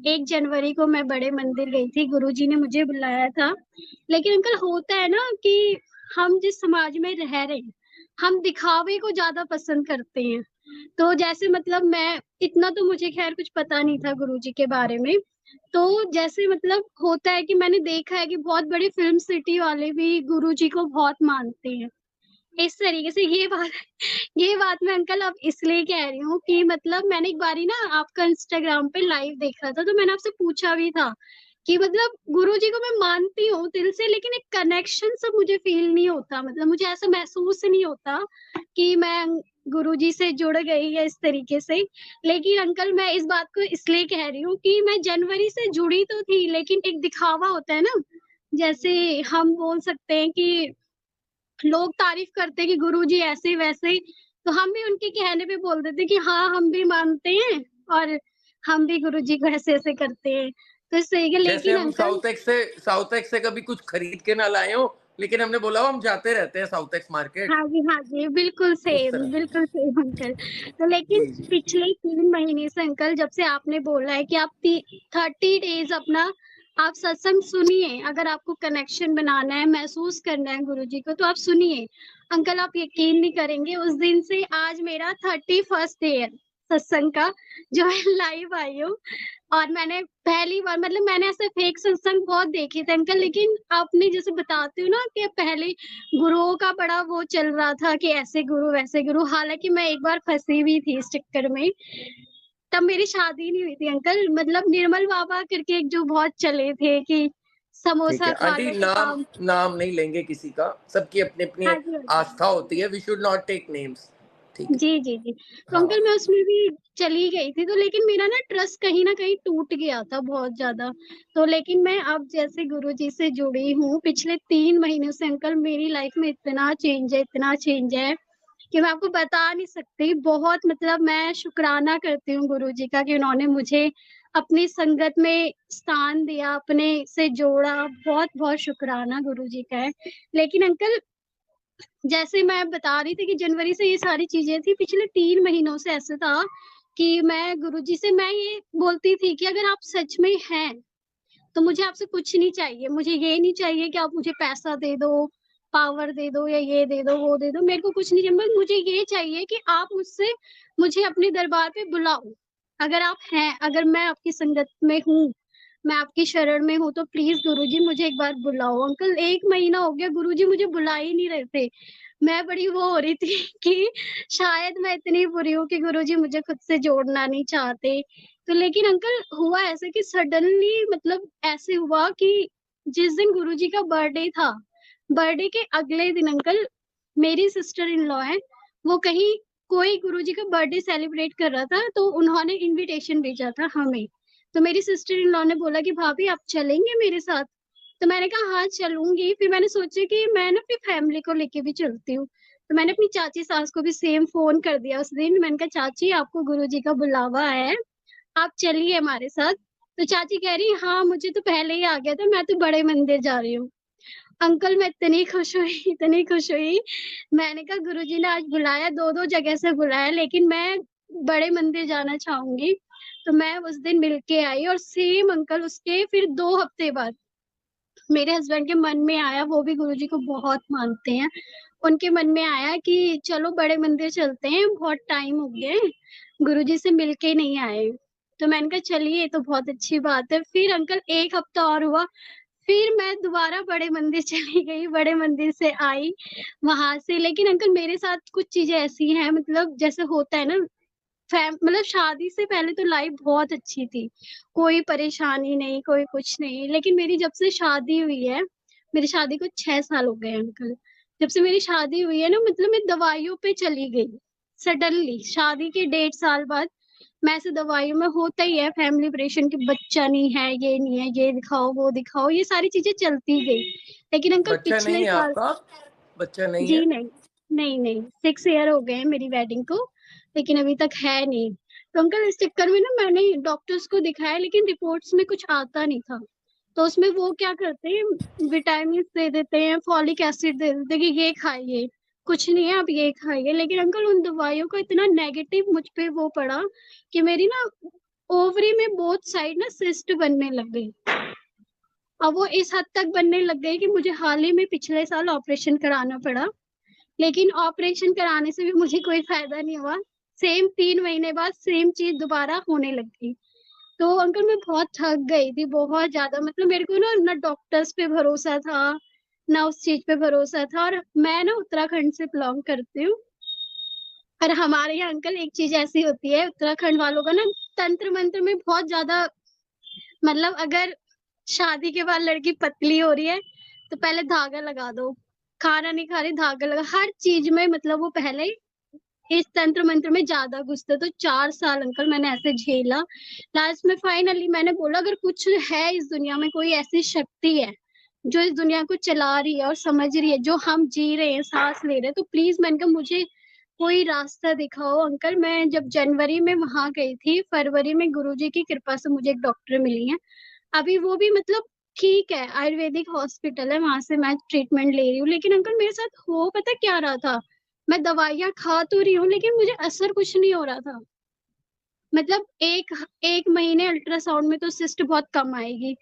1 जनवरी को मैं बड़े मंदिर गई थी, गुरुजी ने मुझे बुलाया था। लेकिन अंकल होता है ना कि हम जिस समाज में रह रहे हैं, हम दिखावे को ज़्यादा पसंद करते हैं। तो जैसे मतलब मैं इतना तो मुझे ख़ैर कुछ पता नहीं था गुरुजी के बारे में। तो जैसे मतलब होता है कि मैंने देखा है कि बहुत बड़ी फ़िल्म सिटी वाले भी गुरुजी को बहुत मानते हैं। इस तरीके से ये बात मैं अंकल अब इसलिए कह रही हूँ कि मतलब मैंने एक बारी ना आपका इंस्टाग्राम पे लाइव देखा था, तो मैंने आपसे पूछा भी था कि मतलब गुरुजी को मैं मानती हूँ दिल से, लेकिन एक कनेक्शन सा मुझे फ़ील नहीं होता। मतलब मुझे ऐसा महसूस नहीं होता कि मैं गुरुजी से जुड़ गई या इस तरीके से। लेकिन अंकल मैं इस बात को इसलिए कह रही हूँ कि मैं जनवरी से जुड़ी तो थी, लेकिन एक दिखावा होता है ना, जैसे हम बोल सकते हैं कि लोग तारीफ़ करते हैं कि गुरुजी ऐसे-वैसे, तो हम भी उनके कहने पे बोल देते हैं कि हाँ, हम भी मानते हैं और हम भी गुरुजी को ऐसे-ऐसे करते हैं। तो इस तरीके जैसे लेकिन हम अंकल साउथ एक्स से कभी कुछ खरीद के ना लाए हों, लेकिन हमने बोला हो हम जाते रहते हैं साउथ एक्स मार्केट, हाँ जी, उस तरह। बिल्कुल सेम अंकल। तो लेकिन जी, जी। पिछले 3 महीने से अंकल जब से आपने बोला है कि आप ती 30 डेज़ अपना आप सत्संग सुनिए, अगर आपको कनेक्शन बनाना है, महसूस करना है गुरुजी को, तो आप सुनिए। अंकल आप यकीन नहीं करेंगे, उस दिन से आज मेरा 31st डे है सत्संग का, जो मैं लाइव आई हूँ। और मैंने पहली बार मतलब मैंने ऐसे फेक सत्संग बहुत देखे थे अंकल, लेकिन आपने जैसे बताते हो ना कि पहले गुरुओं का बड़ा वो चल रहा था कि ऐसे गुरु, वैसे गुरु, हालाँकि मैं एक बार फँसी भी थी इस चक्कर में। तब मेरी शादी नहीं हुई थी अंकल, मतलब निर्मल बाबा करके एक जो बहुत चले थे कि ठीक समोसा है। खा आंटी लो तो नाम काम। नाम नहीं लेंगे किसी का, सबकी अपनी-अपनी हाँ जी, हाँ जी। आस्था होती है, we should not take names. ठीक है। जी। तो हाँ। अंकल मैं उसमें भी चली गई थी, तो लेकिन मेरा ना ट्रस्ट कहीं न कहीं टूट गया था बहुत ज़्यादा। तो लेकिन मैं अब जैसे गुरुजी से जुड़ी हूँ, पिछले 3 महीनों से अंकल मेरी लाइफ़ में इतना चेंज है कि मैं आपको बता नहीं सकती। बहुत मतलब मैं शुकराना करती हूँ गुरुजी का कि उन्होंने मुझे अपनी संगत में स्थान दिया, अपने से जोड़ा। बहुत-बहुत शुकराना गुरुजी का है। लेकिन अंकल जैसे मैं बता रही थी कि जनवरी से ये सारी चीज़ें थी, पिछले 3 महीनों से ऐसा था कि मैं गुरुजी से मैं ये बोलती थी कि अगर आप सच में हैं, तो मुझे आपसे कुछ नहीं चाहिए। मुझे ये नहीं चाहिए कि आप मुझे पैसा दे दो, पावर दे दो या ये दे दो, वो दे दो, मेरे को कुछ नहीं चाहिए। बस मुझे ये चाहिए कि आप मुझे अपने दरबार पे बुलाओ। अगर आप हैं, अगर मैं आपकी संगत में हूँ, मैं आपकी शरण में हूँ, तो प्लीज़ गुरुजी मुझे एक बार बुलाओ। अंकल 1 महीना हो गया गुरुजी मुझे बुला ही नहीं रहे थे। मैं बड़ी वो हो रही थी कि शायद मैं इतनी बुरी हूँ कि गुरुजी मुझे खुद से जोड़ना नहीं चाहते। तो लेकिन अंकल हुआ ऐसे कि सडनली मतलब ऐसे हुआ कि जिस दिन गुरुजी का बर्थडे था, बर्थडे के अगले दिन अंकल मेरी सिस्टर इन लॉ है, वो कहीं कोई गुरुजी का बर्थडे सेलिब्रेट कर रहा था, तो उन्होंने इन्विटेशन भेजा था हमें। तो मेरी सिस्टर इन लॉ ने बोला कि भाभी आप चलेंगे मेरे साथ? तो मैंने कहा हाँ, चलूँगी। फिर मैंने सोचा कि मैं ना अपनी फैमिली को लेके भी चलती हूँ। तो मैंने अपनी चाची सास को भी सेम फ़ोन कर दिया उस दिन। मैंने कहा चाची आपको गुरुजी का बुलावा है, आप चलिए हमारे साथ। तो चाची कह रही हाँ, मुझे तो पहले ही आ गया था, मैं तो बड़े मंदिर जा रही हूँ। अंकल मैं इतनी खुश हुई, इतनी खुश हुई। मैंने कहा गुरुजी ने आज बुलाया, 2-2 जगह से बुलाया, लेकिन मैं बड़े मंदिर जाना चाहूँगी। तो मैं उस दिन मिल के आई और सेम अंकल उसके फिर 2 हफ्ते बाद मेरे हस्बैंड के मन में आया, वो भी गुरुजी को बहुत मानते हैं। उनके मन में आया कि चलो बड़े मंदिर चलते हैं, बहुत टाइम हो गया है, गुरुजी से मिल के नहीं आए। तो मैंने कहा चलिए ये तो बहुत अच्छी बात है। फिर अंकल 1 हफ्ता और हुआ, फिर मैं दोबारा बड़े मंदिर चली गई, बड़े मंदिर से आई वहाँ से। लेकिन अंकल मेरे साथ कुछ चीज़ें ऐसी हैं मतलब जैसे होता है ना मतलब शादी से पहले तो लाइफ़ बहुत अच्छी थी। कोई परेशानी नहीं, कोई कुछ नहीं। लेकिन मेरी जब से शादी हुई है, मेरी शादी को 6 साल हो गए हैं अंकल। जब से मेरी शादी हुई है ना मतलब मैं दवाइयों पे चली गई। सडनली शादी के 1.5 साल बाद मैं ऐसे दवाइयों में होता ही है फैमिली प्रेशर कि बच्चा नहीं है, ये दिखाओ, वो दिखाओ, ये सारी चीज़ें चलती गई। लेकिन अंकल बच्चा नहीं पिछले है साल आपका? बच्चा नहीं जी है? नहीं, नहीं 6 ईयर हो गए हैं मेरी वेडिंग को, लेकिन अभी तक है नहीं। तो अंकल इस चक्कर में ना मैंने डॉक्टर्स को दिखाया लेकिन रिपोर्ट्स में कुछ आता नहीं था। तो उसमें वो क्या करते हैं विटामिन्स दे देते हैं, फॉलिक एसिड दे देते हैं कि ये खाइए, कुछ नहीं है आप ये खाइए। लेकिन अंकल उन दवाइयों का इतना नेगेटिव मुझ पे वो पड़ा कि मेरी ना ओवरी में बोथ साइड ना सिस्ट बनने लग गई। अब वो इस हद तक बनने लग गई कि मुझे हाल ही में पिछले साल ऑपरेशन कराना पड़ा। लेकिन ऑपरेशन कराने से भी मुझे कोई फ़ायदा नहीं हुआ। सेम 3 महीने बाद सेम चीज़ दोबारा होने लग गई। तो अंकल मैं बहुत थक गई थी, बहुत ज़्यादा, मतलब मेरे को ना डॉक्टर्स पे भरोसा था, ना उस चीज़ पे भरोसा था। और मैं ना उत्तराखंड से बिलॉन्ग करती हूँ। और हमारे यहाँ अंकल एक चीज़ ऐसी होती है उत्तराखंड वालों का ना, तंत्र-मंत्र में बहुत ज़्यादा, मतलब अगर शादी के बाद लड़की पतली हो रही है, तो पहले धागा लगा दो, खाना नहीं खा रही धागा लगा, हर चीज़ में मतलब वो पहले इस तंत्र मंत्र में ज्यादा घुसते। तो 4 साल अंकल मैंने ऐसे झेला। लास्ट में फाइनली मैंने बोला अगर कुछ है इस दुनिया में, कोई ऐसी शक्ति है जो इस दुनिया को चला रही है और समझ रही है जो हम जी रहे हैं, सांस ले रहे हैं, तो प्लीज मैंने कहा मुझे कोई रास्ता दिखाओ अंकल। मैं जब जनवरी में वहां गई थी, फरवरी में गुरुजी की कृपा से मुझे एक डॉक्टर मिली है। अभी वो भी मतलब ठीक है, आयुर्वेदिक हॉस्पिटल है, वहां से मैं ट्रीटमेंट ले रही हूँ। लेकिन अंकल मेरे साथ हो पता क्या रहा था, मैं दवाइयाँ खा तो रही हूँ लेकिन मुझे असर कुछ नहीं हो रहा था। मतलब एक एक महीने अल्ट्रासाउंड में तो सिस्ट बहुत कम आएगी,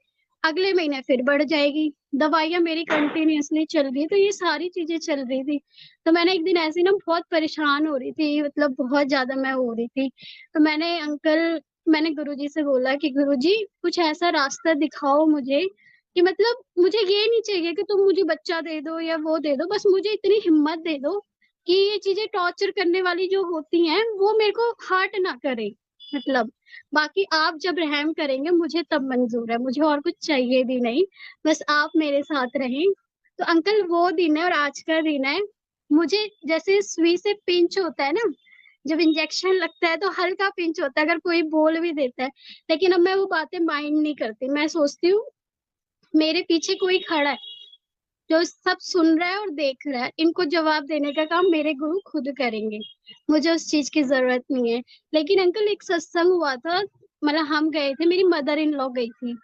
अगले महीने फिर बढ़ जाएगी। दवाइयाँ मेरी कंटिन्यूअसली चल रही है, तो ये सारी चीजें चल रही थी। तो मैंने एक दिन ऐसे ना बहुत परेशान हो रही थी, मतलब बहुत ज्यादा मैं हो रही थी। तो मैंने गुरुजी से बोला कि गुरुजी कुछ ऐसा रास्ता दिखाओ मुझे कि मतलब मुझे ये नहीं चाहिए कि तुम मुझे बच्चा दे दो या वो दे दो, बस मुझे इतनी हिम्मत दे दो कि ये चीजें टॉर्चर करने वाली जो होती हैं वो मेरे को हर्ट ना करे। मतलब बाकी आप जब रहम करेंगे मुझे तब मंजूर है, मुझे और कुछ चाहिए भी नहीं, बस आप मेरे साथ रहें। तो अंकल वो दिन है और आज का दिन है। मुझे जैसे सुई से पिंच होता है ना, जब इंजेक्शन लगता है तो हल्का पिंच होता है अगर कोई बोल भी देता है, लेकिन अब मैं वो बातें माइंड नहीं करती। मैं सोचती हूँ मेरे पीछे कोई खड़ा है जो सब सुन रहा है और देख रहा है, इनको जवाब देने का काम मेरे गुरु खुद करेंगे, मुझे उस चीज की जरूरत नहीं है। लेकिन अंकल एक सत्संग हुआ था, मतलब हम गए थे, मेरी मदर इन लॉ गई थी,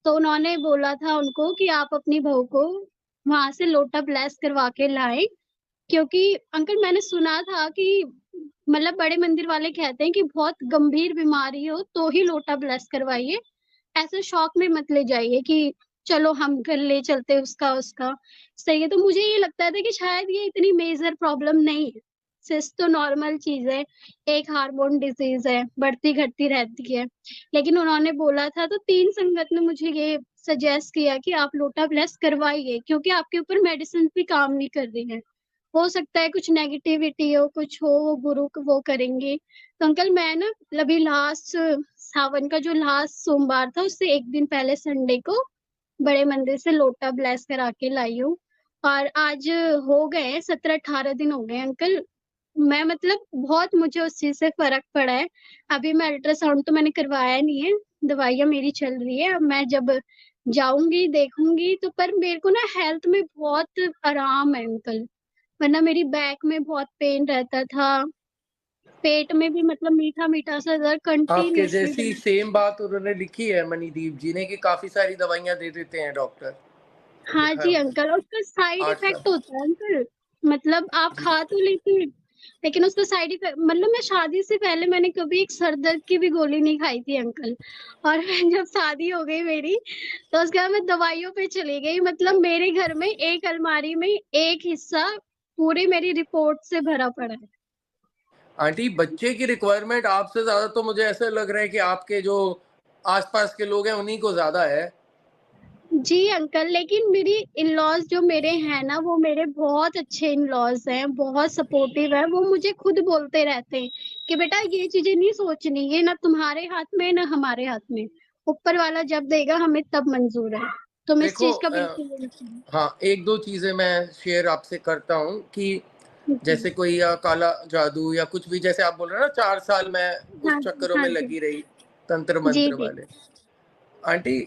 तो उन्होंने बोला था उनको कि आप अपनी बहू को वहां से लोटा ब्लेस करवा के लाए। क्योंकि अंकल मैंने सुना था कि मतलब बड़े मंदिर वाले कहते हैं कि बहुत गंभीर बीमारी हो तो ही लोटा ब्लेस करवाइए, ऐसे शौक में मत ले जाइए कि चलो हम कर ले चलते उसका उसका। सही है, तो मुझे ये लगता था कि शायद ये इतनी मेजर प्रॉब्लम नहीं है, सिस्ट तो नॉर्मल चीज है, एक हार्मोन डिजीज है, बढ़ती घटती रहती है। लेकिन उन्होंने बोला था, तो तीन संगत ने मुझे ये सजेस्ट किया कि आप लोटा ब्लेस करवाइए, क्योंकि आपके ऊपर मेडिसिन भी काम नहीं कर रही है, हो सकता है कुछ नेगेटिविटी हो, कुछ हो, वो गुरु वो करेंगे। तो अंकल मैं ना अभी लास्ट सावन का जो लास्ट सोमवार था उससे एक दिन पहले संडे को बड़े मंदिर से लोटा ब्लेस करा के लाई हूँ। और आज हो गए 17-18 दिन हो गए अंकल। मैं मतलब बहुत मुझे उस चीज से फर्क पड़ा है। अभी मैं अल्ट्रासाउंड तो मैंने करवाया नहीं है, दवाइयाँ मेरी चल रही है, अब मैं जब जाऊंगी देखूंगी तो। पर मेरे को ना हेल्थ में बहुत आराम है अंकल, वरना मेरी बैक में बहुत पेन रहता था, पेट में भी मतलब मीठा मीठा सा दर्द आपके कंटिन्यूअसली जैसी बना। सेम बात उन्होंने लिखी है मणिदीप जी ने कि काफी सारी दवाइयां दे देते हैं डॉक्टर, हाँ लिखा है जी उन्होंने। अंकल, और उसका साइड 8 साल। इफेक्ट होता है अंकल, मतलब आप जी। खा तो लेते हैं लेकिन उसका साइड इफेक्ट, मतलब मैं शादी से पहले मैंने कभी एक सर दर्द की भी गोली नहीं खाई थी अंकल। और जब शादी हो गई मेरी, तो उसके बाद मैं दवाइयों पे चली गई। मतलब मेरे घर में एक अलमारी में एक हिस्सा पूरी मेरी रिपोर्ट से भरा पड़ा है। आंटी बच्चे की रिक्वायरमेंट आपसे ज्यादा तो मुझे ऐसा लग रहा है कि आपके जो आसपास के लोग हैं उन्हीं को ज्यादा है। जी अंकल, लेकिन मेरी इन-लॉज जो मेरे हैं ना, वो मेरे बहुत अच्छे इन-लॉज हैं, बहुत सपोर्टिव है। वो मुझे खुद बोलते रहते हैं कि बेटा ये चीजें नहीं सोचनी, ये ना तुम्हारे हाथ में ना हमारे हाथ में, ऊपर वाला जब देगा हमें तब मंजूर है, तुम इस देखो चीज का बिल्कुल वो मत करो। हाँ, एक दो चीजें मैं शेयर आपसे करता हूँ कि जी जैसे कोई काला जादू या कुछ भी, जैसे आप बोल रहे हो ना 4 साल मैं उस हाँ जी चक्करों हाँ में जी। लगी रही, तंत्र जी मंत्र जी वाले। आंटी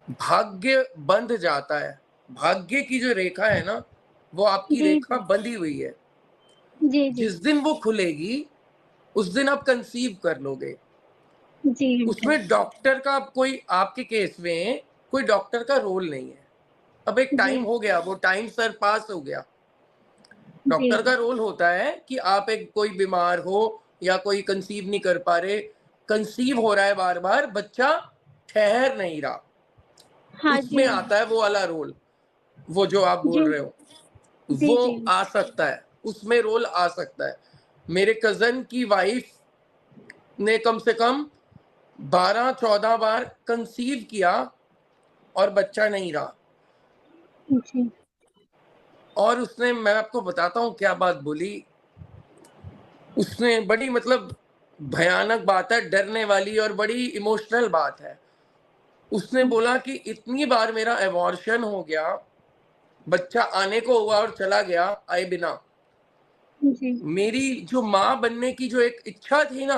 भाग्य बंध जाता है, भाग्य की जो रेखा है ना वो आपकी जी रेखा जी बंधी हुई है। जी जी जिस दिन वो खुलेगी उस दिन आप कंसीव कर लोगे। जी अंकल। उसमें डॉक्टर का कोई, आपके केस में कोई डॉक्टर का रोल नहीं है। अब एक जी टाइम हो गया, वो टाइम सर पास हो गया। जी डॉक्टर का रोल होता है कि आप एक कोई बीमार हो या कोई कंसीव नहीं कर पा रहे, कंसीव हो रहा है बार बार, बच्चा ठहर नहीं रहा, हाँ जी, उसमें आता है वो वाला रोल, वो जो आप जी, बोल रहे हो जी, वो जी, आ सकता है, उसमें रोल आ सकता है। मेरे कजन की वाइफ ने कम से कम 12-14 बार कंसीव किया और बच्चा नहीं रहा। जी, और उसने, मैं आपको बताता हूँ क्या बात बोली, उसने बड़ी मतलब भयानक बात है, डरने वाली और बड़ी इमोशनल बात है। उसने बोला कि इतनी बार मेरा एबॉर्शन हो गया, बच्चा आने को हुआ और चला गया आए बिना। जी, मेरी जो माँ बनने की जो एक इच्छा थी ना,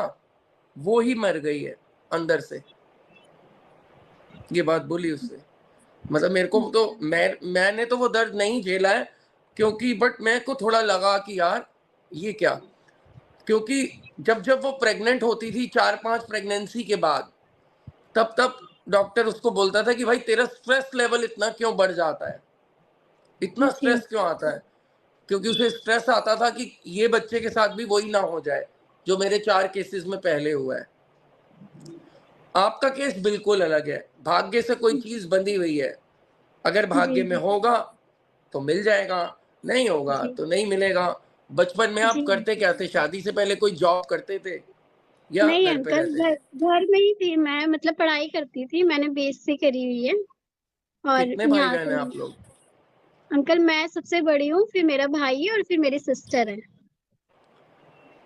वो ही मर गई है अंदर से। ये बात बोली उसने। मतलब मेरे को तो, मैंने तो वो दर्द नहीं झेला है, क्योंकि बट मेरे को थोड़ा लगा कि यार ये क्या, क्योंकि जब जब वो प्रेग्नेंट होती थी 4-5 प्रेगनेंसी के बाद, तब तब डॉक्टर उसको बोलता था कि भाई तेरा स्ट्रेस लेवल इतना क्यों बढ़ जाता है, इतना जी, स्ट्रेस क्यों आता है, क्योंकि उसे स्ट्रेस आता था कि ये बच्चे के साथ भी वही ना हो जाए जो मेरे 4 केसेस में पहले हुआ है। आपका केस बिल्कुल अलग है, भाग्य से कोई चीज बंधी हुई है, अगर जी, भाग्य में होगा तो मिल जाएगा, नहीं होगा जी, तो नहीं मिलेगा। बचपन में आप जी। करते क्या थे, शादी से पहले कोई जॉब करते थे या नहीं घर पे अंकल, रहते घर थे? घर में ही थी मैं, मतलब पढ़ाई करती थी, मैंने बीएससी करी हुई है। और कितने भाई यहाँ बहन हैं से आप लोग? अंकल मैं सबसे बड़ी हूँ, फिर मेरा भाई है और फिर मेरी सिस्टर है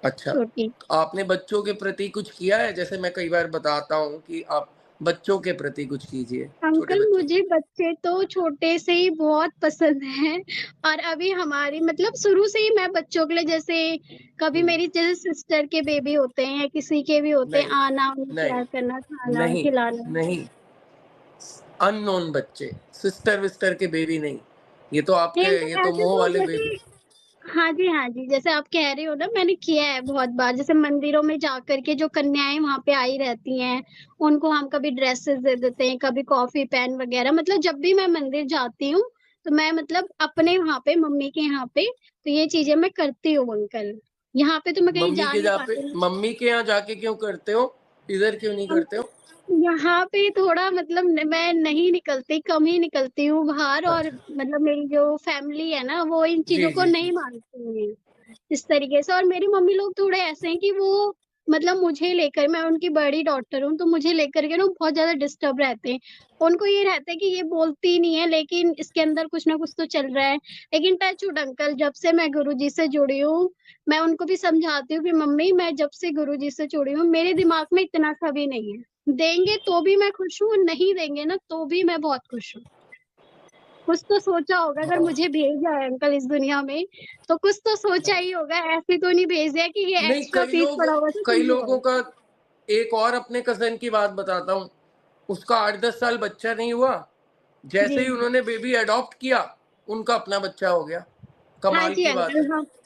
अच्छा, छोटी। तो आपने बच्चों के प्रति कुछ किया है? जैसे मैं कई बार बताता हूँ कि आप बच्चों के प्रति कुछ कीजिए, छोटे अंकल बच्चों। मुझे बच्चे तो छोटे से ही बहुत पसंद हैं। और अभी हमारी मतलब शुरू से ही मैं बच्चों के लिए, जैसे कभी हम्म, मेरी जैसे सिस्टर के बेबी होते हैं, किसी के भी होते हैं, नहीं, आना उन्हें नहीं, प्यार करना, खाना नहीं, खिलाना। नहीं, अननोन बच्चे, सिस्टर विस्टर के बेबी नहीं, ये तो नहीं आपके, ये अंकल तो ऐसे मोह तो वाले जैसे, बेबी। हाँ जी, हाँ जी, जैसे आप कह रहे हो ना, मैंने किया है बहुत बार, जैसे मंदिरों में जाकर के जो कन्याएं वहां पे आई रहती हैं, उनको हम कभी ड्रेसेस दे देते हैं, कभी कॉफी पेन वगैरह। मतलब जब भी मैं मंदिर जाती हूँ तो मैं मतलब अपने वहां पे मम्मी के यहाँ पे तो ये चीजें मैं करती हूँ अंकल। यहाँ पे तो मैं कहीं मम्मी जा के नहीं जहाँ पे, पाती। मम्मी के यहाँ जाके क्यों करते हो, इधर क्यों नहीं करते हो? यहाँ पे थोड़ा मतलब मैं नहीं निकलती, कम ही निकलती हूँ बाहर। और अच्छा, मतलब मेरी जो फैमिली है ना, वो इन जी चीजों को जी नहीं जी। मानती है इस तरीके से। और मेरी मम्मी लोग थोड़े ऐसे हैं कि वो मतलब मुझे लेकर, मैं उनकी बड़ी डॉटर हूँ, तो मुझे लेकर के ना बहुत ज्यादा डिस्टर्ब रहते हैं। उनको ये रहता है कि ये बोलती नहीं है लेकिन इसके अंदर कुछ ना कुछ तो चल रहा है। लेकिन टचवुड अंकल, जब से मैं गुरुजी से जुड़ी हूँ, मैं उनको भी समझाती हूँ कि मम्मी, मैं जब से गुरुजी से जुड़ी हूँ, मेरे दिमाग में इतना सा भी नहीं है। देंगे तो भी मैं खुश हूँ, नहीं देंगे ना तो भी मैं बहुत खुश हूँ। कुछ तो सोचा होगा, अगर हाँ, मुझे भेजा है अंकल इस दुनिया में, तो कुछ तो सोचा ही होगा। ऐसे तो नहीं भेज दिया कि ये नहीं, एक्स्ट्रा पीस पड़ा हुआ था कई तुम लोगों लो। का, एक और अपने कजन की बात बताता हूँ, उसका 8-10 साल बच्चा नहीं हुआ, जी, जैसे ही उन्होंने बेबी अडॉप्ट किया, उनका अपना बच्चा हो गया। हाँ कमाल जी की बात अंकल। है।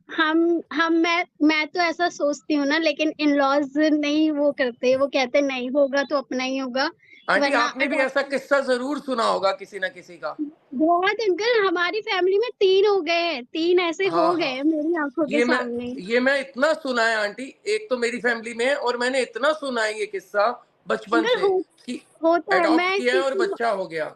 हम मैं तो ऐसा सोचती हूँ ना, लेकिन इन लॉज नहीं वो करते, वो कहते नहीं होगा तो अपना ही होगा, आंटी, वरना आपने भी ऐसा अडॉप्ट। किस्सा जरूर सुना होगा किसी ना किसी का। बहुत अंकल, हमारी फैमिली में 3 हो गए हैं, 3 ऐसे हो हाँ गए हाँ, हैं मेरी आंखों के ये मैं सामने। ये मैं इतना सुना है आंटी, एक तो मेरी फैमिली में है और मैंने इतना सुना है ये किस्सा बचपन अंकल से कि होता है, अडॉप्ट किया है और बच्चा हो गया।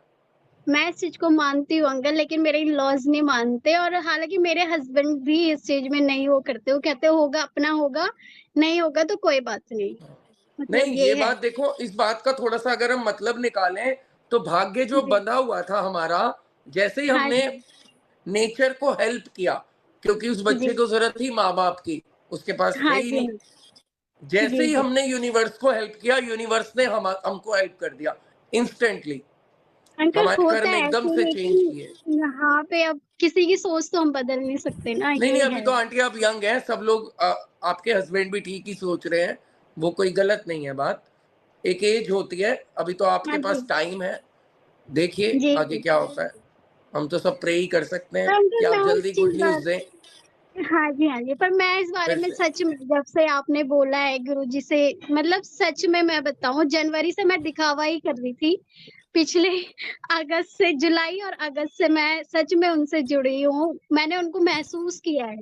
मैं इस चीज को मानती हूँ अंकल, लेकिन मेरे इन लॉज नहीं मानते। और हालांकि मेरे हस्बैंड भी इस चीज में नहीं वो करते, वो कहते होगा अपना होगा, नहीं होगा तो कोई बात नहीं। मतलब नहीं, ये ये है। बात देखो, इस बात का थोड़ा सा अगर हम मतलब निकालें तो भाग्य जो जी, बंधा हुआ था हमारा, जैसे ही हाँ हमने जी, नेचर को हेल्प किया, क्योंकि उस जी, बच्चे को जरूरत थी माँ बाप की, उसके पास थे हाँ ही जी, नहीं। हाँ जैसे जी, ही जी हमने यूनिवर्स को हेल्प किया, यूनिवर्स ने हमको हेल्प कर दिया इंस्टेंटली। अंकल, हमारे होता कर्म है एकदम ऐसे, से चेंज लेकिन किए। यहाँ पे अब किसी की सोच तो हम बदल नहीं सकते ना, नहीं ये नहीं, अभी है। तो आंटी आप यंग हैं, सब लोग आपके हस्बैंड भी ठीक ही सोच रहे हैं, वो कोई गलत नहीं है बात। एक एज होती है, अभी तो आपके हाँ पास जी, टाइम है, देखिए जी, आगे जी। क्या होता है। हम तो सब प्रे ही कर सकते हैं पर कि अंकल मैं आप उस जल्दी गुड चीज न्यूज दें हाँ जी, हाँ जी, पर मैं इस बारे फिर में से। सच में, जब से आपने बोला है गुरुजी से, मतलब सच में मैं बताऊं, जनवरी से मैं दिखावा ही कर रही थी। पिछले अगस्त से, जुलाई और अगस्त से मैं सच में उनसे जुड़ी हूँ। मैंने उनको महसूस किया है।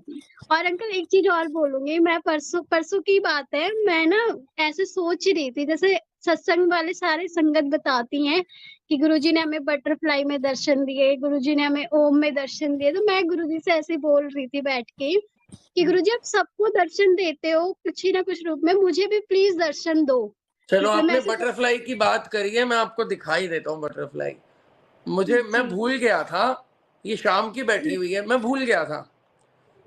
और अंकल एक चीज़ और बोलूँगी, मैं परसों परसों की बात है, मैं ना ऐसे सोच रही थी, जैसे सत्संग वाले सारे संगत बताती हैं कि गुरुजी ने हमें बटरफ्लाई में दर्शन दिए, गुरुजी ने हमें ओम में दर्शन दिए। तो मैं गुरुजी से ऐसे ही बोल रही थी बैठ के कि गुरुजी आप सबको दर्शन देते हो कुछ ही ना कुछ रूप में, मुझे भी प्लीज़ दर्शन दो। चलो फिर मैं आपने ऐसे बटरफ्लाई की बात करी है, मैं आपको दिखाई देता हूँ बटरफ्लाई। मैं जी, भूल गया था, ये शाम की बैठी जी, हुई है, मैं भूल गया था।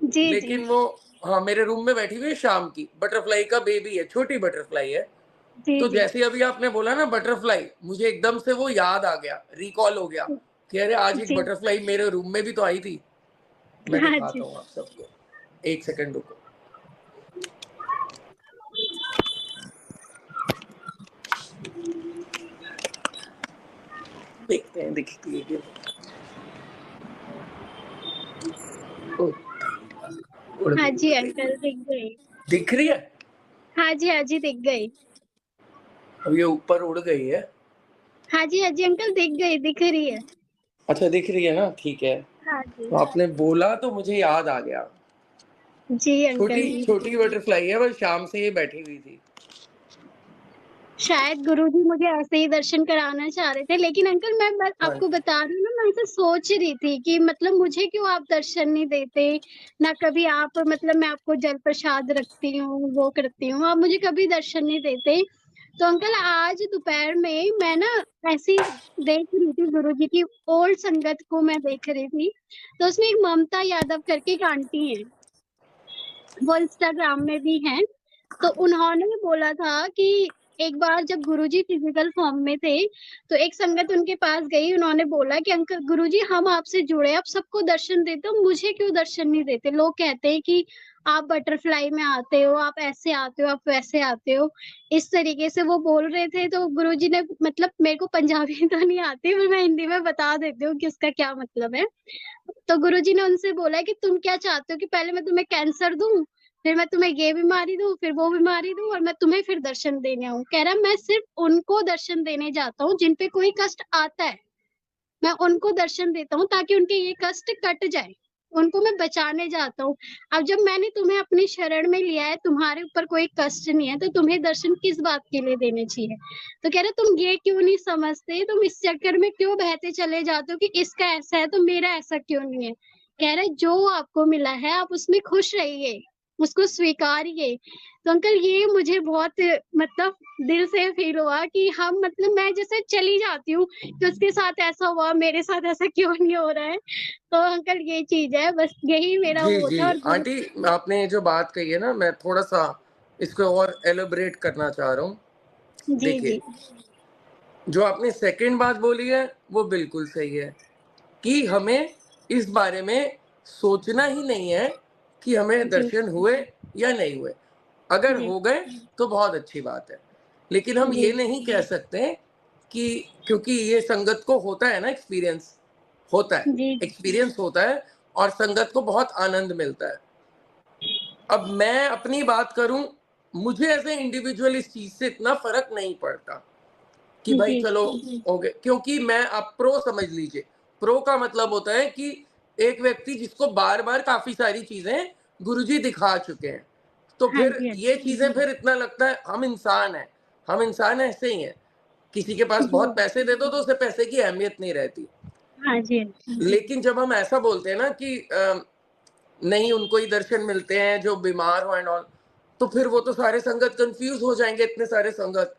जी, जी, लेकिन वो हाँ, मेरे रूम में बैठी हुई है शाम की, बटरफ्लाई का बेबी है, छोटी बटरफ्लाई है। जी, तो जी। जैसे अभी आपने बोला ना बटरफ्लाई, मुझे एकदम से वो याद आ गया, रिकॉल हो गया कि अरे आज एक जी, बटरफ्लाई मेरे रूम में भी तो आई थी। मैं हाँ दिखाता जी। हूँ आप सबको, 1 सेकंड रुको। देखते हैं दिखती है कि ओ, उड़ हाँ गई जी उड़ गई उड़ अंकल गई। दिख गई। दिख रही है? हाँ जी दिख गई। अब ये ऊपर उड़ गई है। हाँ जी अंकल दिख रही है। अच्छा दिख रही है ना, ठीक है। हाँ जी। तो आपने बोला तो मुझे याद आ गया। जी छोटी अंकल जी। छोटी बटरफ्लाई है, बस शाम से ये बैठी हुई थी। शायद गुरुजी मुझे ऐसे ही दर्शन कराना चाह रहे थे, लेकिन अंकल मैं हाँ आपको बता रही हूँ ना, मैं ऐसे सोच रही थी कि मतलब मुझे क्यों आप दर्शन नहीं देते? ना कभी आप मतलब मैं आपको जल प्रसाद रखती हूँ, वो करती हूँ, आप मुझे कभी दर्शन नहीं देते। तो अंकल आज दोपहर में मैं ना ऐसे ही देख रही थी गुरुजी की ओल्ड संगत को मैं देख रही थी, तो उसमें एक ममता यादव करके एक आंटी हैं, वो इंस्टाग्राम में भी हैं। तो उन्होंने बोला था कि एक बार जब गुरुजी फिजिकल फॉर्म में थे, तो एक संगत उनके पास गई, उन्होंने बोला कि अंकल गुरुजी हम आपसे जुड़े, आप सबको दर्शन देते हो, मुझे क्यों दर्शन नहीं देते? लोग कहते हैं कि आप बटरफ्लाई में आते हो, आप ऐसे आते हो, आप वैसे आते हो। इस तरीके से वो बोल रहे थे, तो गुरुजी ने मतलब मेरे को पंजाबी तो नहीं आती, पर मैं हिंदी में बता देती हूँ कि उसका क्या मतलब है। तो गुरुजी ने उनसे बोला कि तुम क्या चाहते हो कि पहले मैं तुम्हें कैंसर दूँ, फिर मैं तुम्हें ये बीमारी दूँ, फिर वो बीमारी दूँ और मैं तुम्हें फिर दर्शन देने आऊँ। कह रहा मैं सिर्फ़ उनको दर्शन देने जाता हूँ जिन पे कोई कष्ट आता है। मैं उनको दर्शन देता हूँ ताकि उनके ये कष्ट कट जाए। उनको मैं बचाने जाता हूँ। अब जब मैंने तुम्हें अपनी शरण में लिया है, तुम्हारे ऊपर कोई कष्ट नहीं है, तो तुम्हें दर्शन किस बात के लिए देने चाहिए? तो कह रहे तुम ये क्यों नहीं समझते? तुम इस चक्कर में क्यों बहते चले जाते हो कि इसका ऐसा है तो मेरा ऐसा क्यों नहीं है? कह रहे जो आपको मिला है आप उसमें खुश रहिए, उसको स्वीकारिए। तो अंकल ये मुझे बहुत मतलब दिल से फ़ील हुआ कि हम मतलब मैं जैसे चली जाती हूँ कि उसके साथ ऐसा हुआ, मेरे साथ ऐसा क्यों नहीं हो रहा है? तो अंकल ये चीज़ है, बस यही मेरा जी, वो था जी। और गुरु आंटी आपने जो बात कही है ना, मैं थोड़ा-सा इसको और एलैबोरेट करना चाह रहा हूँ। जी, देखिए, जी। जो आपने सेकंड बात बोली है, वो बिल्कुल सही है कि हमें इस बारे में सोचना ही नहीं है कि हमें जी, दर्शन हुए या नहीं हुए। अगर जी, हो गए तो बहुत अच्छी बात है। लेकिन हम जी, ये नहीं कह सकते कि क्योंकि ये संगत को होता है ना एक्सपीरियंस, होता है, जी, एक्सपीरियंस होता है और संगत को बहुत आनंद मिलता है। अब मैं अपनी बात करूँ, मुझे एज़ ए इंडिविजुअल इस चीज़ से इतना फ़र्क नहीं पड़ता। कि भाई जी, चलो हो गए, क्योंकि मैं आप प्रो समझ लीजिए, प्रो का मतलब होता है कि एक व्यक्ति जिसको बार बार काफी सारी चीजें गुरुजी दिखा चुके हैं, तो हाँ फिर जी, हाँ ये चीजें फिर इतना लगता है हम इंसान हैं, हम इंसान ऐसे ही हैं। किसी के पास जी, बहुत पैसे दे दो तो उसे पैसे की अहमियत नहीं रहती। हाँ जी, लेकिन जब हम ऐसा बोलते हैं ना कि नहीं उनको ही दर्शन मिलते हैं जो बीमार हो एंड ऑल, तो फिर वो तो सारे संगत कंफ्यूज हो जाएंगे, इतने सारे संगत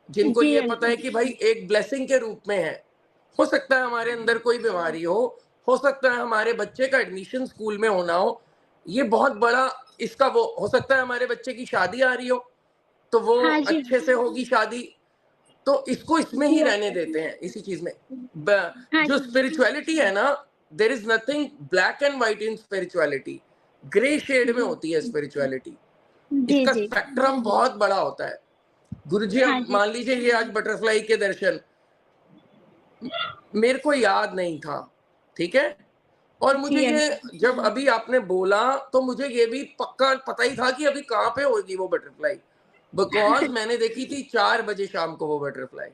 जिनको जी ये पता है अंकल, कि भाई एक ब्लेसिंग के रूप में है। हो सकता है हमारे अंदर कोई बीमारी हो सकता है हमारे बच्चे का एडमिशन स्कूल में होना हो, ये बहुत बड़ा इसका वो हो सकता है हमारे बच्चे की शादी आ रही हो, तो वो हाँ जी, अच्छे से होगी शादी, तो इसको इसमें जी ही रहने अंकल, देते हैं इसी चीज में। हाँ जो जी, स्पिरिचुअलिटी है ना, there is nothing black and white in spirituality, grey shade में होती है स्पिरिचुअलिटी। जी, इसका जी, स्पेक्ट्रम बहुत बड़ा होता है। गुरुजी हाँ अब जी, मान लीजिए ये आज बटरफ्लाई के दर्शन मेरे को याद नहीं था, ठीक है? और मुझे जी ये अंकल, जब अभी आपने बोला तो मुझे ये भी पक्का पता ही था कि अभी कहाँ पे होगी वो बटरफ्लाई, बिकॉज़ मैंने देखी थी 4 बजे शाम को वो बटरफ्लाई।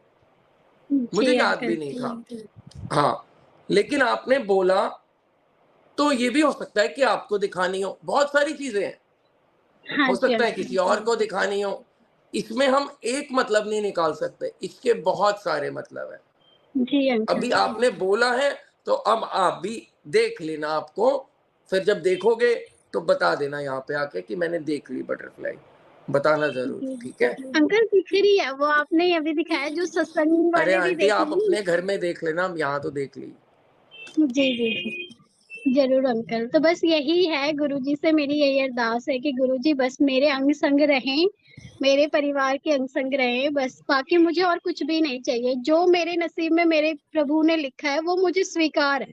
मुझे जी याद अंकल। भी नहीं था। हाँ, लेकिन आपने बोला, तो ये भी हो सकता है कि आपको दिखानी हो, बहुत सारी चीज़ें हैं। हाँ हो जी सकता है अंकल। किसी और को दिखानी हो। इसमें हम एक मतलब नहीं निकाल सकते, इसके बहुत सारे मतलब हैं। जी अंकल। अभी आपने बोला है, तो अब आप भी देख लेना आपको, फिर जब देखोगे तो बता देना यहाँ पे आके कि मैंने देख ली बटरफ्लाई, बताना ज़रूर, जी। ठीक है? अंकल दिख रही है, वो आपने अभी दिखाया जो सत्संग अरे वाले भी आंटी देख आप ली। अपने घर में देख लेना, हम यहाँ तो देख ली। जी, जी, जी। ज़रूर अंकल, तो बस यही है गुरुजी से मेरी यही अरदास है कि गुरुजी बस मेरे अंग-संग रहें, मेरे परिवार के अंग-संग रहें, बस बाकी मुझे और कुछ भी नहीं चाहिए। जो मेरे नसीब में मेरे प्रभु ने लिखा है, वो मुझे स्वीकार है।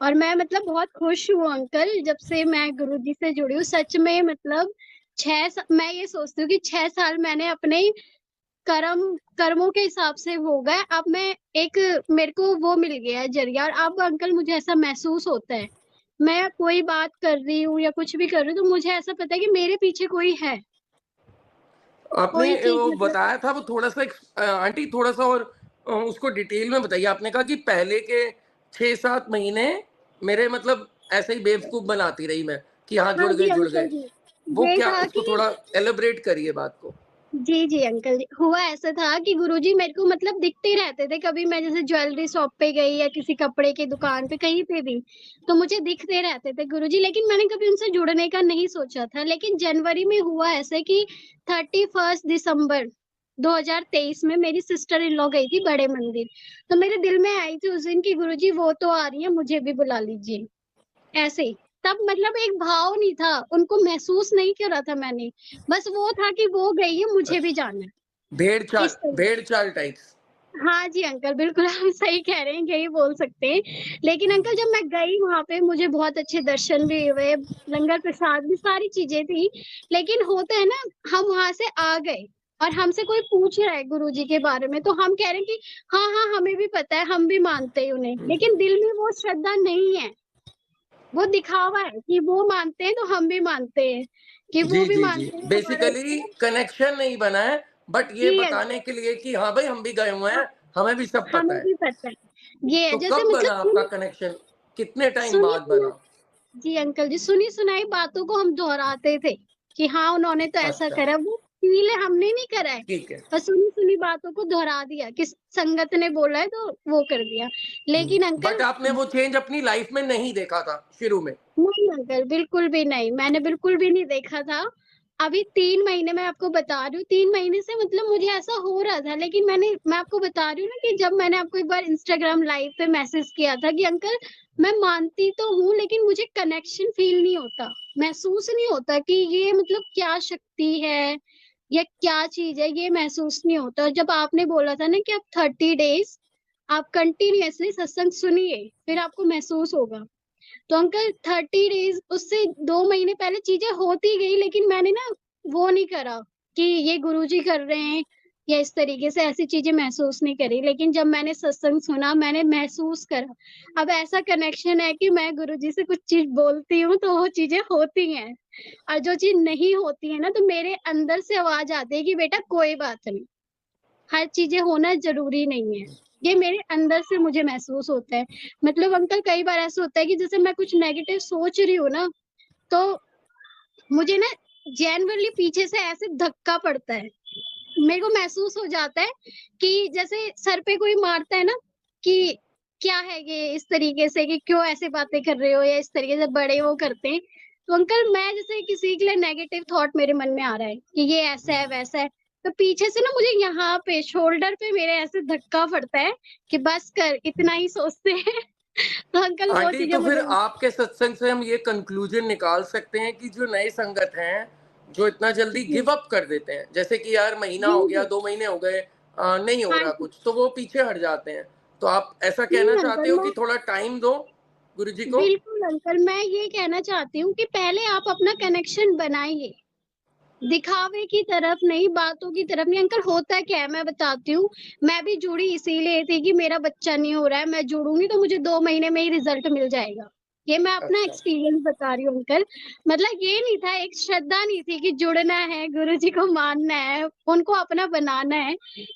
और मैं मतलब बहुत खुश हूँ अंकल, जब से मैं गुरुजी से जुड़ी हूँ, सच में मतलब 6 स मैं ये सोचती हूँ कि 6 साल मैंने अपने कर्मों के हिसाब से हो गए। अब मैं एक मेरे को वो मिल गया है ज़रिया, और अब अंकल मुझे ऐसा महसूस होता है, मैं कोई बात कर रही हूँ या कुछ भी कर रही हूँ, तो मुझे ऐसा पता है कि मेरे पीछे कोई है, आपने कोई चीज़ वो मतलब। बताया था, वो थोड़ा-सा आंटी थोड़ा-सा और उसको डिटेल में बताइए। आपने कहा कि पहले के 6-7 महीने मेरे मतलब ऐसे ही बेवकूफ़ बनाती रही मैं, कि हाँ, हाँ जुड़ गए, जी जुड़ अंकल गए। जी। वो ये क्या, था उसको कि थोड़ा एलाबोरेट करिए बात को। जी, जी अंकल जी। हुआ ऐसा था कि गुरुजी मेरे को मतलब दिखते रहते थे, कभी मैं जैसे ज्वेलरी शॉप पे गई या किसी कपड़े की दुकान पे, कहीं पे भी, तो मुझे दिखते रहते थे गुरुजी, लेकिन मैंने कभी उनसे जुड़ने का नहीं सोचा था। लेकिन जनवरी में हुआ ऐसे कि 31 दिसंबर 2023 में मेरी सिस्टर इन लॉ गई थी बड़े मंदिर, तो मेरे दिल में आई थी उस दिन कि गुरुजी वो तो आ रही हैं, मुझे भी बुला लीजिए। ऐसे ही। तब मतलब एक भाव नहीं था, उनको महसूस नहीं करा था मैंने। बस वो था कि वो गई है, मुझे भी अच्छा, जाना है, भेड़-चाल इस तरीके। भेड़-चाल टाइप्स। हाँ जी अंकल, बिल्कुल आप सही कह रहे हैं, यही बोल सकते हैं। लेकिन अंकल जब मैं गई वहाँ पे मुझे बहुत अच्छे दर्शन भी हुए, लंगर प्रसाद भी, सारी चीज़ें थी। लेकिन होता है ना, हम वहाँ से आ गए और हमसे कोई पूछ रहा है गुरुजी के बारे में, तो हम कह रहे हैं कि हाँ, हाँ, हमें भी पता है, हम भी मानते हैं उन्हें। लेकिन दिल में वो श्रद्धा नहीं है। वो दिखावा है कि वो मानते हैं तो हम भी मानते हैं, कि वो जी, भी जी, जी। मानते हैं हमारा बेसिकली कनेक्शन नहीं बना है, बट ये जी बताने अंकल। के लिए कि हाँ भाई, हम भी गए हुए हाँ, हैं, हमें भी सब पता हमें है। भी पता है। ये है तो जैसे कब मतलब बना आपका कनेक्शन? कितने टाइम बाद सुनी-सुनाई। बना? जी अंकल जी, सुनी-सुनाई बातों को हम दोहराते थे, कि हाँ, उन्होंने तो ऐसा अच्छा, करा, वो फ़ील हमने नहीं करा है। ठीक है। बस सुनी-सुनी बातों को दोहरा दिया, किस संगत ने बोला है तो वो कर दिया। लेकिन बट अंकल आपने वो चेंज अपनी लाइफ में नहीं देखा था शुरू में। नहीं अंकल, बिल्कुल भी नहीं। मैंने बिल्कुल भी नहीं देखा था। अभी 3 महीने मैं आपको बता रही हूँ, 3 महीने से मतलब मुझे ऐसा हो रहा था, लेकिन मैं आपको बता रही हूँ ना कि जब मैंने आपको एक बार इंस्टाग्राम लाइव पे मैसेज किया था कि अंकल मैं मानती तो हूँ, लेकिन मुझे कनेक्शन फ़ील नहीं होता, महसूस नहीं होता कि ये मतलब क्या शक्ति है या क्या चीज़ है, ये महसूस नहीं होता। और जब आपने बोला था ना कि आप 30 डेज़ आप कंटीन्यूअसली सत्संग सुनिए, फिर आपको महसूस होगा। तो अंकल 30 डेज़ उससे 2 महीने पहले चीज़ें होती गई, लेकिन मैंने ना वो नहीं करा कि ये गुरुजी कर रहे हैं या इस तरीके से ऐसी चीज़ें महसूस नहीं करी। लेकिन जब मैंने सत्संग सुना, मैंने महसूस करा। अब ऐसा कनेक्शन है कि मैं गुरुजी से कुछ चीज़ बोलती हूँ तो वो चीज़ें होती हैं, और जो चीज़ नहीं होती है ना, तो मेरे अंदर से आवाज़ आती है कि बेटा कोई बात नहीं। हर चीज़ें होना ज़रूरी नहीं है। ये मेरे अंदर से मुझे महसूस होता है। मतलब अंकल कई बार ऐसा होता है कि जैसे मैं कुछ नेगेटिव सोच रही हूँ ना, तो मुझे ना जेनुइनली पीछे से ऐसे धक्का पड़ता है। मेरे को महसूस हो जाता है कि जैसे सर पे कोई मारता है ना, कि क्या है ये इस तरीके से, कि क्यों ऐसी बातें कर रहे हो, या इस तरीके से बड़े वो करते हैं। तो अंकल मैं जैसे किसी के लिए नेगेटिव थॉट मेरे मन में आ रहा है कि ये ऐसा है, वैसा है, तो पीछे से ना मुझे यहाँ पे शोल्डर पे मेरे ऐसे धक्का पड़ता है कि बस कर, इतना ही सोचते हैं। तो अंकल वो आंटी चीज़ें तो फिर मुझे। आपके सत्संग से हम ये कंक्लूजन निकाल सकते हैं कि जो नए संगत हैं, जो इतना जल्दी जी, गिव अप कर देते हैं, जैसे कि यार महीना जी, हो गया, जी। 2 महीने हो गए, नहीं हो हाँ रहा जी। कुछ, तो वो पीछे हट जाते हैं। तो आप ऐसा कहना नहीं चाहते अंकल, हो मैं कि थोड़ा टाइम दो गुरुजी को? बिल्कुल अंकल, मैं ये कहना चाहती हूँ कि पहले आप अपना कनेक्शन बनाइए। दिखावे की तरफ नहीं, बातों की तरफ नहीं। अंकल होता क्या है मैं बताती हूँ, मैं भी जुड़ी इसीलिए थी कि मेरा बच्चा नहीं हो रहा है, मैं जुड़ूँगी तो मुझे 2 महीने में ही रिज़ल्ट मिल जाएगा। ये मैं अपना अच्छा। एक्सपीरियंस बता रही हूँ अंकल। मतलब ये नहीं था, एक श्रद्धा नहीं थी कि जुड़ना है, गुरुजी को मानना है, उनको अपना बनाना है।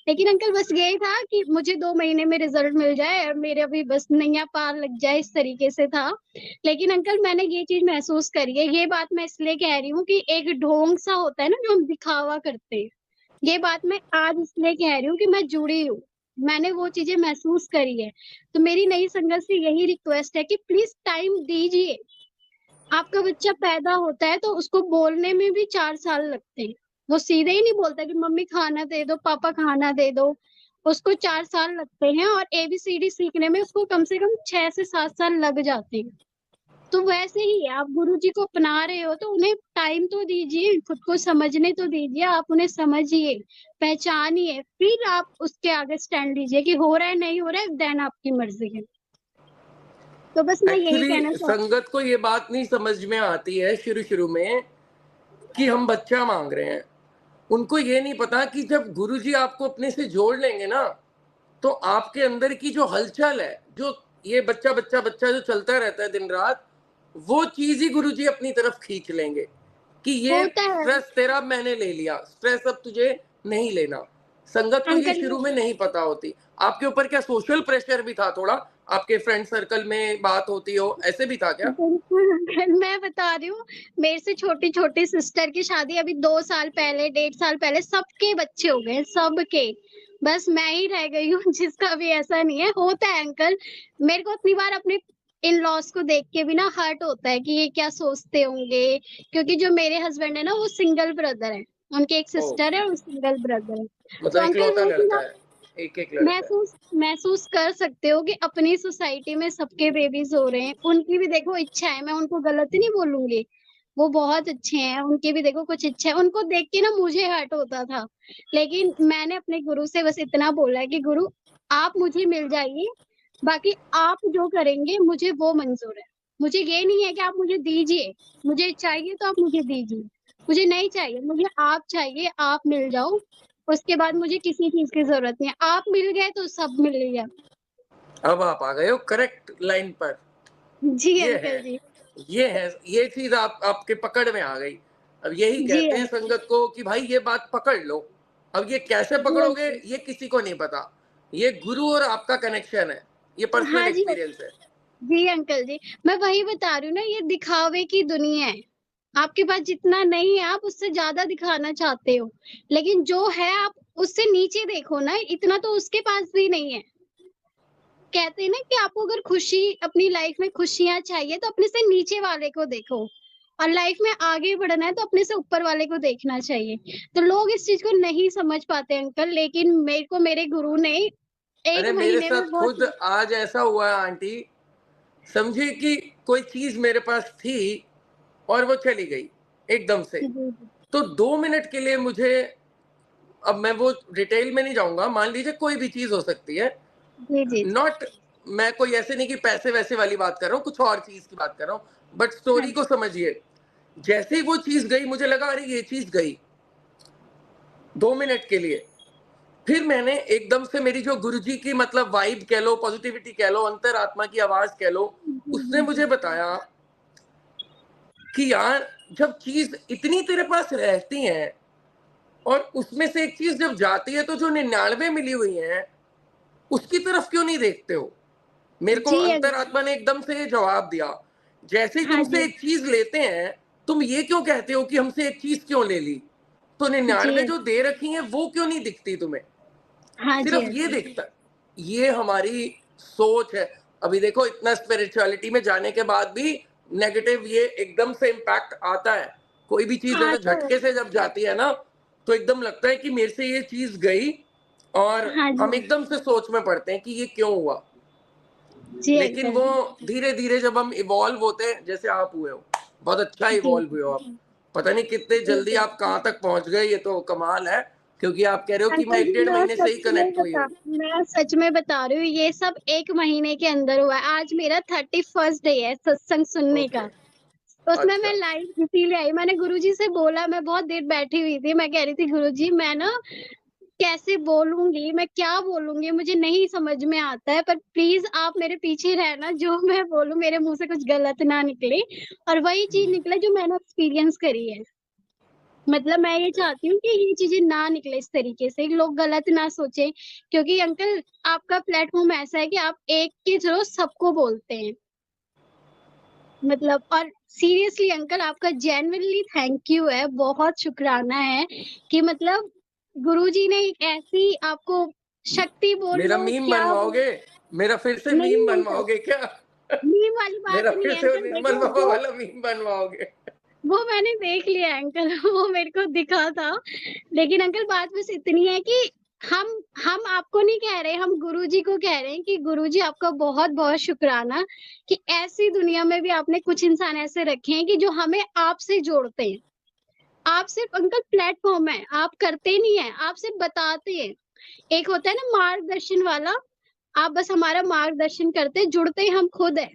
लेकिन अंकल बस यही था कि मुझे 2 महीने में रिजल्ट मिल जाए और मेरे अभी बस नैया पार लग जाए, इस तरीके से था। लेकिन अंकल मैंने ये चीज़ महसूस करी है, ये बात मैं इसलिए कह रही हूँ कि एक ढोंग सा होता है ना जो हम दिखावा करते हैं। ये बात मैं आज इसलिए कह रही हूँ कि मैं जुड़ी हूँ। मैंने वो चीज़ें महसूस करी है। तो मेरी नई संगत से यही रिक्वेस्ट है कि प्लीज़ टाइम दीजिए। आपका बच्चा पैदा होता है तो उसको बोलने में भी 4 साल लगते हैं। वो सीधे ही नहीं बोलता कि मम्मी खाना दे दो, पापा खाना दे दो। उसको 4 साल लगते हैं और एबीसीडी सीखने में उसको कम से कम 6 से 7 साल लग जाते हैं। तो वैसे ही है, आप गुरुजी को अपना रहे हो तो उन्हें टाइम तो दीजिए, खुद को समझने तो दीजिए, आप उन्हें समझिए, पहचानिए, फिर आप उसके आगे स्टैंड लीजिए कि हो रहा है, नहीं हो रहा है, देन आपकी मर्ज़ी है। तो बस मैं यही एक्चुअली कहना चाहती संगत को ये बात नहीं समझ में आती है शुरू-शुरू में कि हम बच्चा माँग रहे हैं। उनको ये नहीं पता कि जब गुरुजी आपको अपने से जोड़ लेंगे ना, तो आपके अंदर की जो हलचल है, जो ये बच्चा, बच्चा, बच्चा जो चलता रहता है दिन-रात, वो चीज़ ही गुरुजी अपनी तरफ खींच लेंगे कि ये होता है स्ट्रेस तेरा मैंने ले लिया, स्ट्रेस अब तुझे नहीं लेना। संगत को ये अंकल शुरू में नहीं पता होती। आपके ऊपर क्या सोशल प्रेशर भी था थोड़ा? आपके फ्रेंड सर्कल में बात होती हो, ऐसे भी था क्या? बिल्कुल, अंकल मैं बता रही हूँ, मेरे से छोटी-छोटी सिस्टर की शादी अभी 2 साल पहले, 1.5 साल पहले सबके बच्चे हो गए, सबके। बस मैं ही रह गई हूँ जिसका अभी ऐसा नहीं है। होता है अंकल, मेरे को इतनी बार अपने इन-लॉज़ को देख के भी ना हर्ट होता है कि ये क्या सोचते होंगे, क्योंकि जो मेरे हस्बैंड है ना वो सिंगल ब्रदर हैं। उनकी एक ओह! सिस्टर है और सिंगल ब्रदर है। मतलब तो अंकल इकलौता वो चीज़ लड़का आप है, एक-एक लड़का है। महसूस महसूस कर सकते हो कि अपनी सोसाइटी में सबके बेबीज़ हो रहे हैं, उनकी भी देखो इच्छा है, मैं उनको गलत नहीं बोलूँगी, वो बहुत अच्छे हैं, उनकी भी देखो कुछ इच्छा है, उनको देख के ना मुझे हर्ट होता था। लेकिन मैंने अपने गुरु से बस इतना बोला है कि गुरु आप मुझे मिल जाइए, बाकी आप जो करेंगे मुझे वो मंज़ूर है। मुझे ये नहीं है कि आप मुझे दीजिए, मुझे चाहिए तो आप मुझे दीजिए, मुझे नहीं चाहिए, मुझे आप चाहिए, आप मिल जाओ, उसके बाद मुझे किसी चीज़ की ज़रूरत नहीं है। आप मिल गए तो सब मिल गया। अब आप आ गए हो करेक्ट लाइन पर। जी ये अंकल है, जी। ये है, ये चीज़ आप आपके पकड़ में आ गई। अब यही जी कहते हैं अंकल। संगत को कि भाई ये बात पकड़ लो। अब ये कैसे जी पकड़ोगे अंकल। ये किसी को नहीं पता। ये गुरु और आपका कनेक्शन है। ये पर्सनल हाँ जी, एक्सपीरियंस है। जी अंकल जी। मैं वही बता रही हूँ ना, ये दिखावे की दुनिया है। आपके पास जितना नहीं है आप उससे ज़्यादा दिखाना चाहते हो। लेकिन जो है आप उससे नीचे देखो ना, इतना तो उसके पास भी नहीं है। कहते हैं ना कि आपको अगर खुशी अपनी लाइफ में खुशियाँ चाहिए तो अपने से नीचे वाले को देखो और लाइफ में आगे बढ़ना है तो अपने से ऊपर वाले को देखना चाहिए। तो लोग इस चीज़ को नहीं समझ पाते अंकल, लेकिन मेरे को मेरे गुरु ने 1 अरे मेरे महीने में साथ बहुत खुद आज ऐसा हुआ है आंटी, समझिए कि कोई चीज़ मेरे पास थी और वो चली गई एकदम से। जी, जी। तो 2 मिनट के लिए मुझे, अब मैं वो डिटेल में नहीं जाऊँगा, मान लीजिए कोई भी चीज़ हो सकती है। जी, जी, जी। नॉट, मैं कोई ऐसे नहीं कि पैसे-वैसे वाली बात कर रहा हूँ, कुछ और चीज़ की बात कर रहा हूँ। बट हाँ स्टोरी को जी। समझिए। जैसे ही वो चीज़ गई मुझे लगा अरे ये चीज़ गई, 2 मिनट के लिए। फिर मैंने एकदम से मेरी जो गुरुजी की मतलब वाइब कह लो, पॉजिटिविटी कह लो, अंतरात्मा की आवाज़ कह लो, जी, उसने जी, जी। मुझे बताया कि यार जब चीज़ इतनी तेरे पास रहती है और उसमें से एक चीज़ जब जाती है तो जो 99 मिली हुई हैं, उसकी तरफ क्यों नहीं देखते हो? मेरे को जी, अंतरात्मा ने एकदम से जवाब दिया, जैसे ही हाँ तुमसे जी। एक चीज़ लेते हैं, तुम ये क्यों कहते हो कि हमसे एक चीज़ क्यों ले ली? तो जी, 99 जो दे रखी हैं वो क्यों नहीं दिखती तुम्हें? हाँ जी सिर्फ ये अंकल। दिखता है। ये हमारी सोच है। अभी देखो इतना स्पिरिचुअलिटी में जाने के बाद भी नेगेटिव ये एकदम से इम्पैक्ट आता है। कोई भी चीज़ ऐसे आता है। झटके से जब जाती है ना, तो एकदम लगता है कि मेरे से ये चीज़ गई और हाँ हम जी। एकदम से सोच में पड़ते हैं कि ये क्यों हुआ? जी लेकिन अंकल। वो धीरे-धीरे जब हम इवॉल्व होते हैं, जैसे आप हुए हो, बहुत अच्छा जी, इवॉल्व हुए हो आप। पता नहीं कितने जी जल्दी अंकल। आप कहाँ तक पहुँच गए, ये तो कमाल है, क्योंकि आप कह रहे हो कि मैं अंकल 1 जी डेढ़ महीने से ही कनेक्ट हुई हूँ। मैं सच में बता रही हूँ, ये सब 1 महीने के अंदर हुआ है। आज मेरा 31st डे है सत्संग सुनने ओके, का। उसमें मैं अच्छा। लाइव इसीलिए आई, मैंने गुरुजी से बोला, मैं बहुत देर बैठी हुई थी, मैं कह रही थी गुरुजी मैं ना कैसे बोलूँगी, मैं क्या बोलूँगी मुझे नहीं समझ में आता है, पर प्लीज़ आप मेरे पीछे रहना, जो मैं बोलूँ मेरे मुँह से कुछ गलत ना निकले और वही चीज़ निकले जो मैंने एक्सपीरियंस करी है। मतलब मैं ये चाहती हूँ कि ये चीज़ें ना निकले इस तरीके से, लोग गलत ना सोचें, क्योंकि अंकल आपका प्लेटफ़ॉर्म ऐसा है कि आप एक के थ्रू सबको बोलते हैं। मतलब और सीरियसली अंकल आपका जेन्युइनली थैंक यू है, बहुत शुकराना है कि मतलब गुरुजी ने एक ऐसी आपको शक्ति बोल मेरा लो, मीम क्या बोल बनवाओगे? मेरा फिर से मीम नहीं अंकल, बनवाओगे क्या? मीम वाली मेरा बात नहीं फिर है से वो अंकल, निर्मल देखो बाबा वाला मीम बनवाओगे? वो मैंने देख लिया है अंकल वो मेरे को दिखा था। लेकिन अंकल बात बस इतनी है कि हम हम आपको नहीं कह रहे, हम गुरुजी को कह रहे हैं कि गुरुजी आपका बहुत-बहुत शुकराना कि ऐसी दुनिया में भी आपने कुछ इंसान ऐसे रखे हैं कि जो हमें आपसे जोड़ते हैं। आप सिर्फ अंकल प्लेटफ़ॉर्म है, आप करते नहीं हैं, आप सिर्फ बताते हैं। एक होता है ना मार्गदर्शन वाला, आप बस हमारा मार्गदर्शन करते, जुड़ते हम खुद हैं।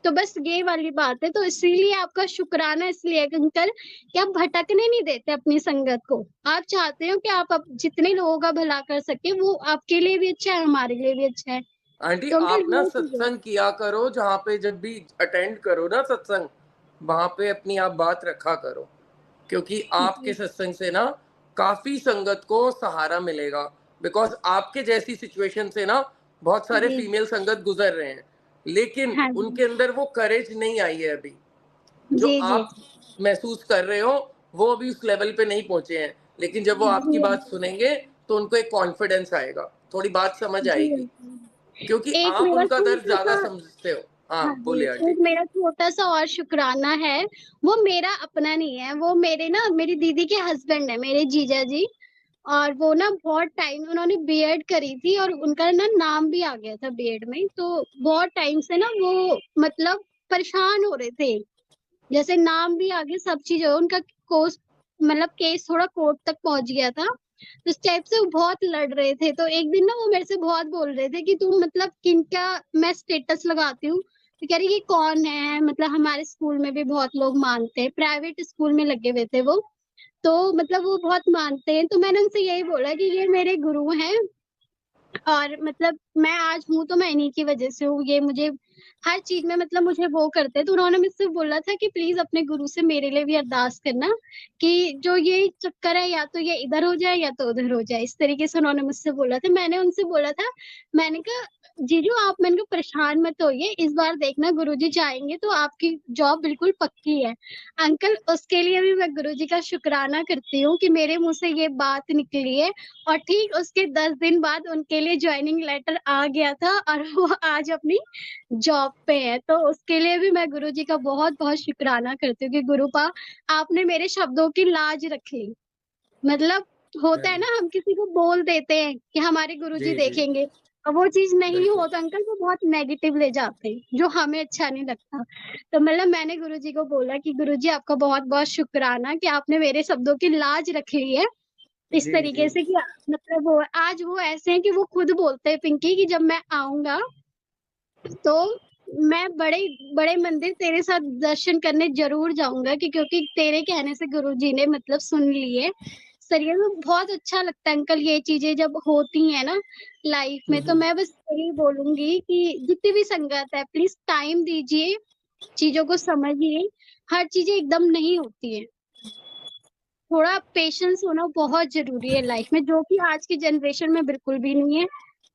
तो बस ये वाली बात है, तो इसीलिए आपका शुक्राना इसलिए है अंकल कि आप भटकने नहीं देते अपनी संगत को। आप चाहते हो कि आप जितने लोगों का भला कर सकें, वो आपके लिए भी अच्छा है, हमारे लिए भी अच्छा है। आंटी तो अंकल आप ना ये चीज़ है। सत्संग किया करो, जहाँ पे जब भी अटेंड करो ना सत्संग, वहाँ पे अपनी आप बात रखा करो, क्योंकि आपके जी, सत्संग से ना काफ़ी संगत को सहारा मिलेगा। बिकॉज़ आपके जैसी सिचुएशन से ना बहुत सारे जी, फीमेल संगत गुज़र रहे हैं, लेकिन हाँ जी। उनके अंदर वो करेज नहीं आई है अभी। जो जी, जी, आप महसूस कर रहे हो, वो अभी उस लेवल पे नहीं पहुँचे हैं। लेकिन जब वो जी, आपकी जी, बात सुनेंगे, तो उनको एक कॉन्फिडेंस आएगा, थोड़ी बात समझ जी, आएगी, अंकल। क्योंकि एक आप मेरा उनका दर्द ज़्यादा छोटा-सा समझते हो। हाँ हाँ, जी, बोलिए आंटी। एक मेरा छोटा-सा और शुकराना है, वो मेरा अपना नहीं है, वो मेरी दीदी के हस्बैंड है, मेरे जीजा जी और वो ना बहुत टाइम उन्होंने बीएड करी थी और उनका ना नाम भी आ गया था बीएड में, तो बहुत टाइम से ना वो मतलब परेशान हो रहे थे। जैसे नाम भी आ गया, सब चीज़ हो उनका कोर्स मतलब केस थोड़ा कोर्ट तक पहुँच गया था। तो इस टाइप से वो बहुत लड़ रहे थे, तो एक दिन ना वो मेरे से बहुत बोल रहे थे कि तुम मतलब किनका मैं स्टेटस लगाती हूँ, तो कह रही ये कौन है? मतलब हमारे स्कूल में भी बहुत लोग मानते हैं, प्राइवेट स्कूल में लगे हुए थे वो। तो मतलब वो बहुत मानते हैं, तो मैंने उनसे यही बोला कि ये मेरे गुरु हैं और मतलब मैं आज हूँ तो मैं इन्हीं की वज़ह से हूँ। ये मुझे हर चीज़ में मतलब मुझे वो करते हैं, तो उन्होंने मुझसे बोला था कि प्लीज़ अपने गुरु से मेरे लिए भी अरदास करना कि जो ये चक्कर है या तो ये इधर हो जाए या तो उधर हो जाए। इस तरीके से उन्होंने मुझसे बोला था। मैंने उनसे बोला था, मैंने कहा जीजू आप मैंने कहा परेशान मत होइए, इस बार देखना गुरुजी चाहेंगे तो आपकी जॉब बिल्कुल पक्की है। अंकल उसके लिए भी मैं गुरुजी का शुकराना करती हूँ कि मेरे मुँह से ये बात निकली है और ठीक उसके 10 दिन बाद उनके लिए जॉइनिंग लेटर आ गया था और वो आज अपनी जॉब पे है। तो उसके लिए भी मैं गुरुजी का बहुत-बहुत शुकराना करती हूँ कि गुरुपा आपने मेरे शब्दों की लाज रख ली। मतलब हाँ होता है जी। ना हम किसी को बोल देते हैं कि हमारे गुरुजी जी, जी, देखेंगे और वो चीज़ नहीं बिल्कुल। हो तो अंकल वो बहुत नेगेटिव ले जाते हैं, जो हमें अच्छा नहीं लगता। तो मतलब मैंने गुरुजी को बोला कि गुरुजी आपका बहुत-बहुत शुकराना कि आपने मेरे शब्दों की लाज रख ली है। इस जी, तरीके जी। से कि मतलब वो आज वो ऐसे हैं कि वो खुद बोलते हैं पिंकी कि जब मैं आऊँगा तो मैं बड़े बड़े मंदिर तेरे साथ दर्शन करने ज़रूर जाऊँगा कि क्योंकि तेरे कहने से गुरुजी ने मतलब सुन लिए। सही में बहुत अच्छा लगता है अंकल ये चीज़ें जब होती हैं ना लाइफ़ हुँ, में, तो हुँ। मैं बस यही बोलूँगी कि जितनी भी संगत है प्लीज़ टाइम दीजिए, चीज़ों को समझिए, हर चीज़ें एकदम नहीं होती हैं। थोड़ा पेशेंस होना बहुत ज़रूरी है लाइफ़ में, जो कि आज की जनरेशन में बिल्कुल भी नहीं है।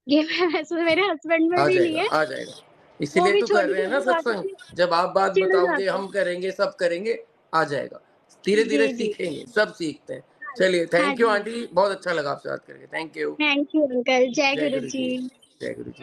ये मैं वैसे मेरे हस्बैंड में आ भी नहीं जाएगा, है, आ जाएगा। वो इसीलिए भी तो कर रहे हैं ना छोटी-छोटी बातों सत्संग। पे जब आप बात चिढ़ बताओगे, जाते हैं। हम करेंगे, सब करेंगे, आ जाएगा। धीरे-धीरे जी, जी। सीखेंगे, सब सीखते हैं। हाँ, चलिए, हाँ थैंक यू जी। आंटी, बहुत अच्छा लगा आपसे बात करके। Thank you. Thank you uncle. जय जय गुरु गुरु जी। जी। जय गुरु जी।